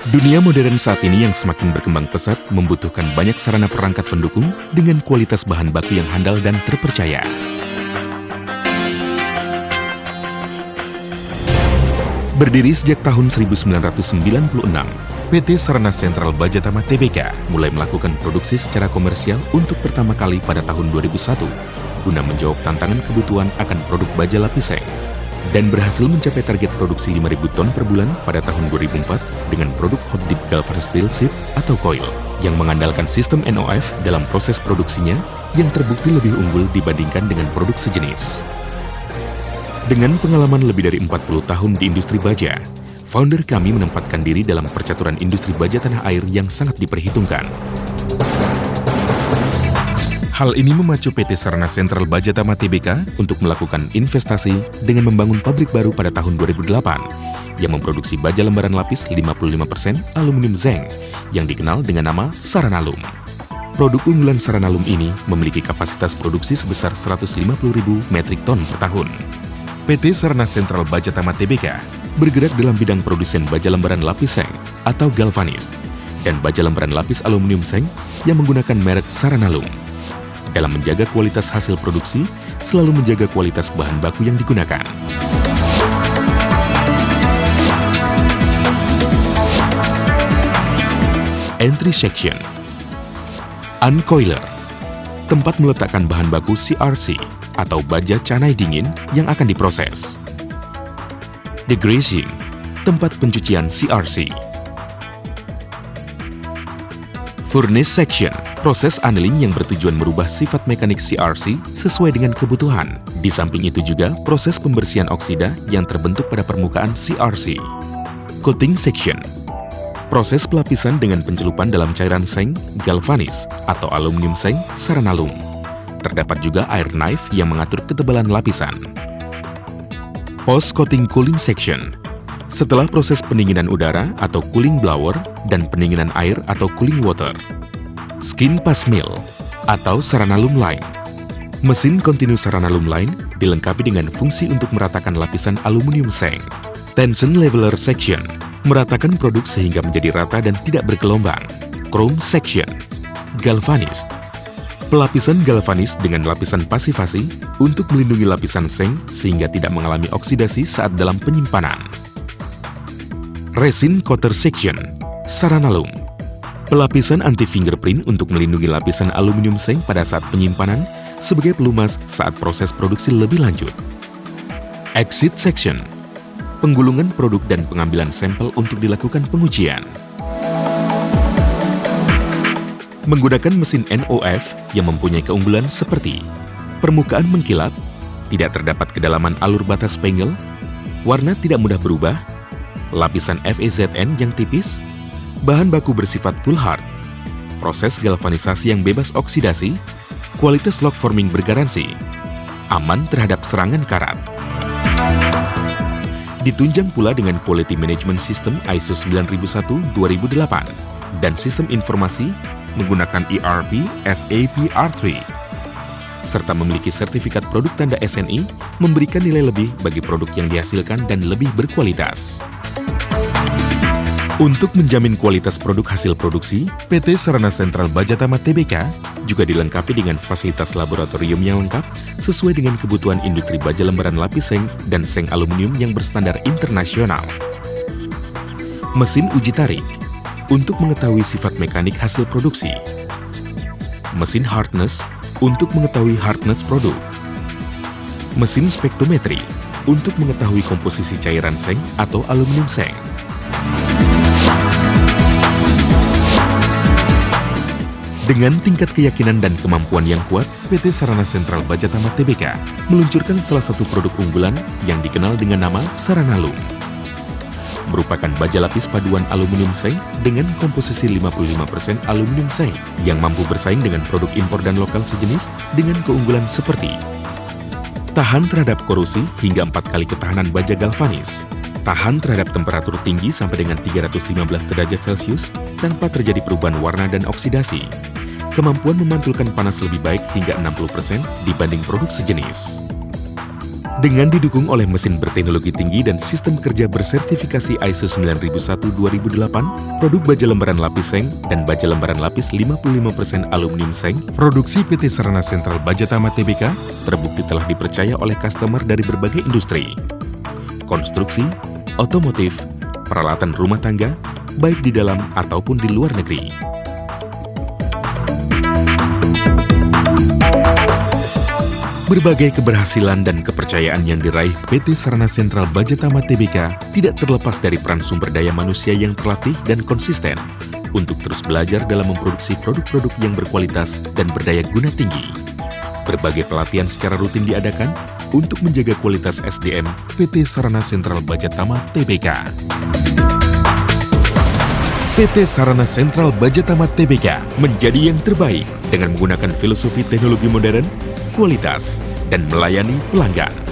Dunia modern saat ini yang semakin berkembang pesat membutuhkan banyak sarana perangkat pendukung dengan kualitas bahan baku yang handal dan terpercaya. Berdiri sejak tahun 1996, PT Sarana Sentral Bajatama Tbk mulai melakukan produksi secara komersial untuk pertama kali pada tahun 2001 guna menjawab tantangan kebutuhan akan produk baja lapis seng, dan berhasil mencapai target produksi 5.000 ton per bulan pada tahun 2004 dengan produk Hot Dip Galvanized Steel Sheet atau coil yang mengandalkan sistem NOF dalam proses produksinya yang terbukti lebih unggul dibandingkan dengan produk sejenis. Dengan pengalaman lebih dari 40 tahun di industri baja, founder kami menempatkan diri dalam percaturan industri baja tanah air yang sangat diperhitungkan. Hal ini memacu PT Sarana Sentral Bajatama Tbk untuk melakukan investasi dengan membangun pabrik baru pada tahun 2008 yang memproduksi baja lembaran lapis 55% aluminium zinc yang dikenal dengan nama Saranalum. Produk unggulan Saranalum ini memiliki kapasitas produksi sebesar 150.000 metrik ton per tahun. PT Sarana Sentral Bajatama Tbk bergerak dalam bidang produsen baja lembaran lapis seng atau galvanized dan baja lembaran lapis aluminium zinc yang menggunakan merek Saranalum. Dalam menjaga kualitas hasil produksi, selalu menjaga kualitas bahan baku yang digunakan. Entry Section. Uncoiler, tempat meletakkan bahan baku CRC atau baja canai dingin yang akan diproses. Degreasing, tempat pencucian CRC. Furnace Section, proses annealing yang bertujuan merubah sifat mekanik CRC sesuai dengan kebutuhan. Di samping itu juga proses pembersihan oksida yang terbentuk pada permukaan CRC. Coating Section, proses pelapisan dengan pencelupan dalam cairan seng, galvanis, atau aluminium seng, Saranalum. Terdapat juga air knife yang mengatur ketebalan lapisan. Post-coating cooling section. Setelah proses pendinginan udara atau cooling blower dan pendinginan air atau cooling water. Skin pass mill atau Saranalum line. Mesin kontinu Saranalum line dilengkapi dengan fungsi untuk meratakan lapisan aluminium seng. Tension leveler section. Meratakan produk sehingga menjadi rata dan tidak bergelombang. Chrome section. Galvanized. Pelapisan galvanis dengan lapisan pasivasi untuk melindungi lapisan seng sehingga tidak mengalami oksidasi saat dalam penyimpanan. Resin coater section, Saranalum. Pelapisan anti-fingerprint untuk melindungi lapisan aluminium seng pada saat penyimpanan sebagai pelumas saat proses produksi lebih lanjut. Exit section, penggulungan produk dan pengambilan sampel untuk dilakukan pengujian. Menggunakan mesin NOF yang mempunyai keunggulan seperti permukaan mengkilap, tidak terdapat kedalaman alur batas penggel, warna tidak mudah berubah, lapisan FeZN yang tipis, bahan baku bersifat full hard, proses galvanisasi yang bebas oksidasi, kualitas lock forming bergaransi, aman terhadap serangan karat. Ditunjang pula dengan Quality Management System ISO 9001-2008 dan sistem informasi menggunakan ERP SAP R3, serta memiliki sertifikat produk tanda SNI memberikan nilai lebih bagi produk yang dihasilkan dan lebih berkualitas. Untuk menjamin kualitas produk hasil produksi, PT Sarana Sentral Bajatama Tbk juga dilengkapi dengan fasilitas laboratorium yang lengkap sesuai dengan kebutuhan industri baja lembaran lapis seng dan seng aluminium yang berstandar internasional. Mesin uji tarik untuk mengetahui sifat mekanik hasil produksi. Mesin hardness untuk mengetahui hardness produk. Mesin spektrometri untuk mengetahui komposisi cairan seng atau aluminium seng. Dengan tingkat keyakinan dan kemampuan yang kuat, PT Sarana Sentral Bajatama Tbk meluncurkan salah satu produk unggulan yang dikenal dengan nama Saranalum. Merupakan baja lapis paduan aluminium seng dengan komposisi 55% aluminium seng yang mampu bersaing dengan produk impor dan lokal sejenis dengan keunggulan seperti tahan terhadap korosi hingga 4 kali ketahanan baja galvanis, tahan terhadap temperatur tinggi sampai dengan 315 derajat Celcius tanpa terjadi perubahan warna dan oksidasi, kemampuan memantulkan panas lebih baik hingga 60% dibanding produk sejenis. Dengan didukung oleh mesin berteknologi tinggi dan sistem kerja bersertifikasi ISO 9001-2008, produk baja lembaran lapis seng dan baja lembaran lapis 55% aluminium seng, produksi PT Sarana Sentral Bajatama Tbk terbukti telah dipercaya oleh customer dari berbagai industri, konstruksi, otomotif, peralatan rumah tangga, baik di dalam ataupun di luar negeri. Berbagai keberhasilan dan kepercayaan yang diraih PT Sarana Sentral Bajatama Tbk tidak terlepas dari peran sumber daya manusia yang terlatih dan konsisten untuk terus belajar dalam memproduksi produk-produk yang berkualitas dan berdaya guna tinggi. Berbagai pelatihan secara rutin diadakan untuk menjaga kualitas SDM PT Sarana Sentral Bajatama Tbk. PT Sarana Sentral Bajatama Tbk menjadi yang terbaik dengan menggunakan filosofi teknologi modern, kualitas, dan melayani pelanggan.